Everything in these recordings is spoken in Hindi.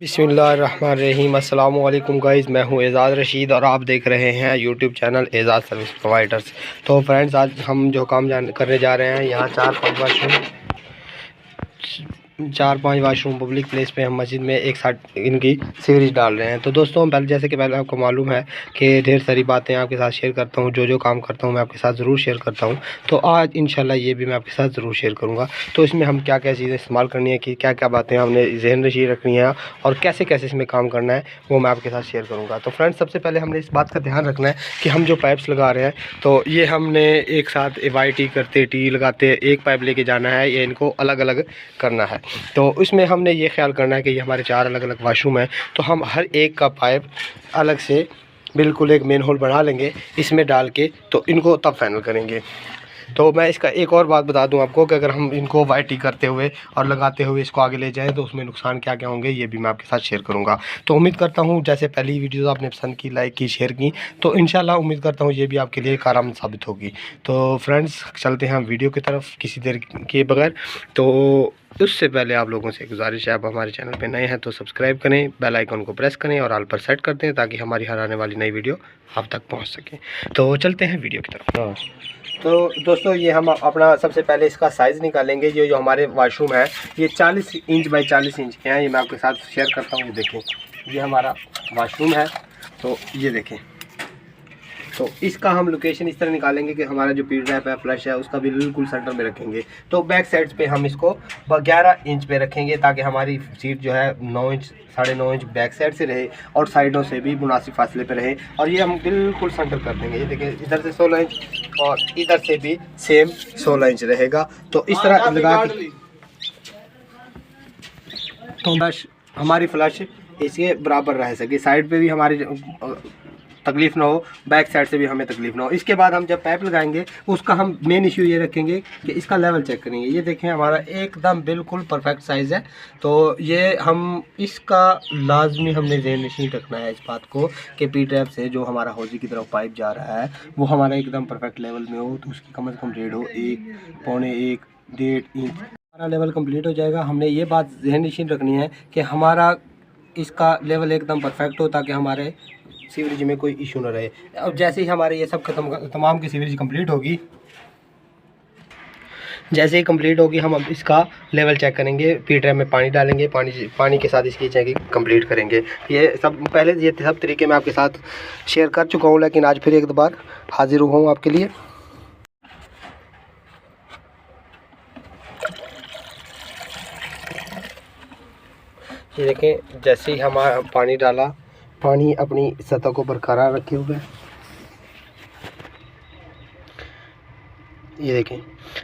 बिस्मिल्लाहिर्रहमानिर्रहीम। अस्सलाम वालेकुम गाइज़, मैं हूं एजाज़ रशीद और आप देख रहे हैं यूट्यूब चैनल एजाज़ सर्विस प्रोवाइडर्स। तो फ्रेंड्स, आज हम जो काम करने जा रहे हैं, यहाँ चार पांच वाशरूम पब्लिक प्लेस पे हम मस्जिद में एक साथ इनकी सीवरेज डाल रहे हैं। तो दोस्तों, पहले आपको मालूम है कि ढेर सारी बातें आपके साथ शेयर करता हूँ, जो काम करता हूँ मैं आपके साथ ज़रूर शेयर करता हूँ। तो आज इंशाल्लाह ये भी मैं आपके साथ ज़रूर शेयर करूँगा। तो इसमें हम क्या क्या चीज़ें इस्तेमाल करनी है, कि क्या क्या बातें हमने ज़हन नशीं रखनी है और कैसे कैसे इसमें काम करना है, वो मैं आपके साथ शेयर करूँगा। तो फ्रेंड्स, सबसे पहले हमने इस बात का ध्यान रखना है कि हम जो पाइप्स लगा रहे हैं, तो ये हमने एक साथ वाई करते टी लगाते एक पाइप लेके जाना है, ये इनको अलग अलग करना है। तो इसमें हमने ये ख्याल करना है कि ये हमारे 4 अलग अलग वाशरूम हैं, तो हम हर एक का पाइप अलग से बिल्कुल एक मेन होल बना लेंगे इसमें डाल के, तो इनको तब फाइनल करेंगे। तो मैं इसका एक और बात बता दूं आपको कि अगर हम इनको वाई करते हुए और लगाते हुए इसको आगे ले जाएं, तो उसमें नुकसान क्या क्या होंगे, ये भी मैं आपके साथ शेयर करूंगा। तो उम्मीद करता हूं जैसे पहली वीडियोस आपने पसंद की, लाइक की, शेयर की, तो इंशाल्लाह उम्मीद करता हूं ये भी आपके लिए कारआमद साबित होगी। तो फ्रेंड्स, चलते हैं हम वीडियो की तरफ किसी देर के बगैर। तो उससे पहले आप लोगों से गुजारिश है, आप हमारे चैनल पे नए हैं तो सब्सक्राइब करें, बेल आइकन को प्रेस करें और ऑल पर सेट कर दें, ताकि हमारी हर आने वाली नई वीडियो आप तक पहुंच सके। तो चलते हैं वीडियो की तरफ। तो दोस्तों, ये हम अपना सबसे पहले इसका साइज़ निकालेंगे। ये जो हमारे वाशरूम है, ये 40 इंच बाई 40 इंच के हैं। ये मैं आपके साथ शेयर करता हूँ। ये देखें, ये हमारा वाशरूम है। तो ये देखें, तो इसका हम लोकेशन इस तरह निकालेंगे कि हमारा जो पी ड्राइव है, फ्लश है, उसका भी बिल्कुल सेंटर में रखेंगे। तो बैक साइड्स पे हम इसको 11 इंच पे रखेंगे, ताकि हमारी सीट जो है 9 इंच 9.5 इंच बैक साइड से रहे और साइडों से भी मुनासिब फासले पे रहे। और ये हम बिल्कुल सेंटर कर देंगे। ये देखिए, इधर से 16 इंच और इधर से भी सेम 16 इंच रहेगा। तो इस तरह लगा के, तो बस हमारी फ्लश इसके बराबर रह सके, साइड पे भी हमारी तकलीफ़ ना हो, बैक साइड से भी हमें तकलीफ़ ना हो। इसके बाद हम जब पाइप लगाएंगे, उसका हम मेन इशू ये रखेंगे कि इसका लेवल चेक करेंगे। ये देखें, हमारा एकदम बिल्कुल परफेक्ट साइज़ है। तो ये हम इसका लाजमी हमने ज़हन नशीं रखना है इस बात को कि पी ट्रैप से जो हमारा हौजी की तरफ पाइप जा रहा है, वो हमारा एकदम परफेक्ट लेवल में हो। तो उसकी कम से कम रेड हो 1, पौने 1, 1.5 इंच हमारा लेवल कंप्लीट हो जाएगा। हमने ये बात ज़हन नशीं रखनी है कि हमारा इसका लेवल एकदम परफेक्ट हो, ताकि हमारे सीवरेज में कोई इशू ना रहे। अब जैसे ही हमारे ये सब तमाम की सीवरेज कंप्लीट होगी, जैसे ही कंप्लीट होगी, हम अब इसका लेवल चेक करेंगे। पी ट्रैप में पानी डालेंगे, पानी के साथ इसकी चेकिंग कंप्लीट करेंगे। ये सब पहले ये सब तरीके मैं आपके साथ शेयर कर चुका हूँ, लेकिन आज फिर एक बार हाजिर हुआ हूँ आपके लिए। ये देखें, जैसे ही हमारा पानी डाला, पानी अपनी सतह को बरकरार रखे हुए। ये देखें,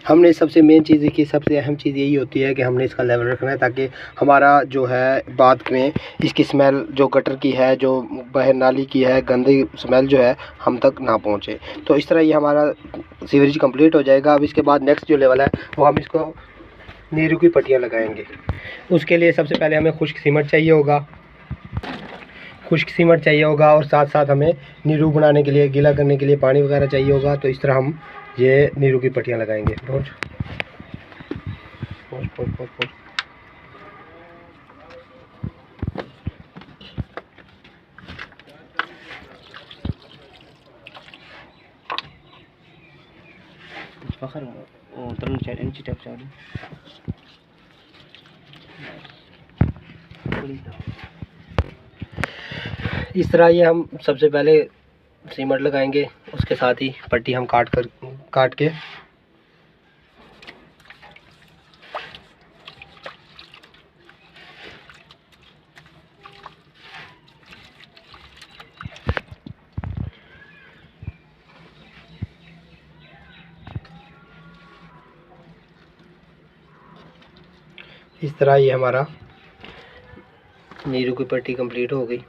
हमने सबसे मेन चीज़ देखी, सबसे अहम चीज़ यही होती है कि हमने इसका लेवल रखना है, ताकि हमारा जो है बाद में इसकी स्मेल जो गटर की है, जो बाहर नाली की है, गंदी स्मेल जो है हम तक ना पहुंचे। तो इस तरह ये हमारा सीवरेज कंप्लीट हो जाएगा। अब इसके बाद नेक्स्ट जो लेवल है, वो हम इसको नीरू की पट्टियाँ लगाएंगे। उसके लिए सबसे पहले हमें खुश्क सीमेंट चाहिए होगा, और साथ साथ हमें नीरू बनाने के लिए, गीला करने के लिए पानी वगैरह चाहिए होगा। तो इस तरह हम ये नीरू की पट्टियाँ लगाएंगे। इस तरह ये हम सबसे पहले सीमेंट लगाएंगे, उसके साथ ही पट्टी हम काट के इस तरह ये हमारा नीरू की पट्टी कंप्लीट हो गई।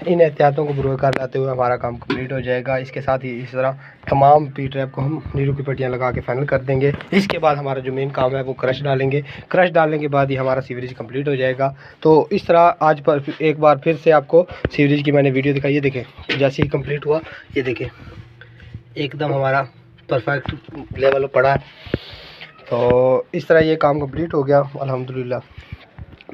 इन एहतियातों को बरकरार लाते हुए हमारा काम कंप्लीट हो जाएगा। इसके साथ ही इस तरह तमाम पी ट्रैप को हम नीरू की पट्टियाँ लगा के फाइनल कर देंगे। इसके बाद हमारा जो मेन काम है वो क्रश डालेंगे। क्रश डालने के बाद ही हमारा सीवरेज कंप्लीट हो जाएगा। तो इस तरह आज पर एक बार फिर से आपको सीवरेज की मैंने वीडियो दिखाई। ये देखें जैसे ही कंप्लीट हुआ, ये देखें एकदम हमारा परफेक्ट लेवल पड़ा है। तो इस तरह ये काम कंप्लीट हो गया अल्हम्दुलिल्लाह।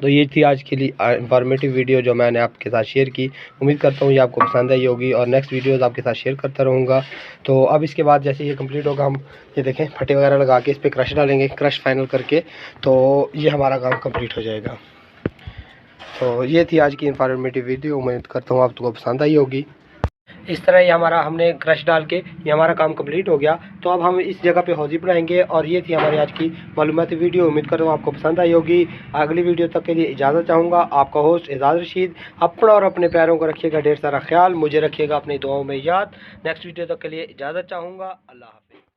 तो ये थी आज के लिए इंफॉर्मेटिव वीडियो जो मैंने आपके साथ शेयर की। उम्मीद करता हूँ ये आपको पसंद आई होगी और नेक्स्ट वीडियोस आपके साथ शेयर करता रहूँगा। तो अब इसके बाद जैसे ये कंप्लीट होगा, हम ये देखें फटे वगैरह लगा के इस पर क्रश डालेंगे, क्रश फाइनल करके तो ये हमारा काम कंप्लीट हो जाएगा। तो ये थी आज की इंफॉर्मेटिव वीडियो, उम्मीद करता हूँ आपको पसंद आई होगी। इस तरह ये हमारा हमने क्रश डाल के ये हमारा काम कंप्लीट हो गया। तो अब हम इस जगह पे हौजी बनाएंगे और ये थी हमारी आज की मालूमाती वीडियो। उम्मीद करता हूँ आपको पसंद आई होगी। अगली वीडियो तक के लिए इजाज़त चाहूँगा। आपका होस्ट एजाज रशीद। अपना और अपने प्यारों को रखिएगा ढेर सारा ख्याल, मुझे रखिएगा अपनी दुआओं में याद। नेक्स्ट वीडियो तक के लिए इजाज़त चाहूँगा। अल्लाह हाफ़िज़।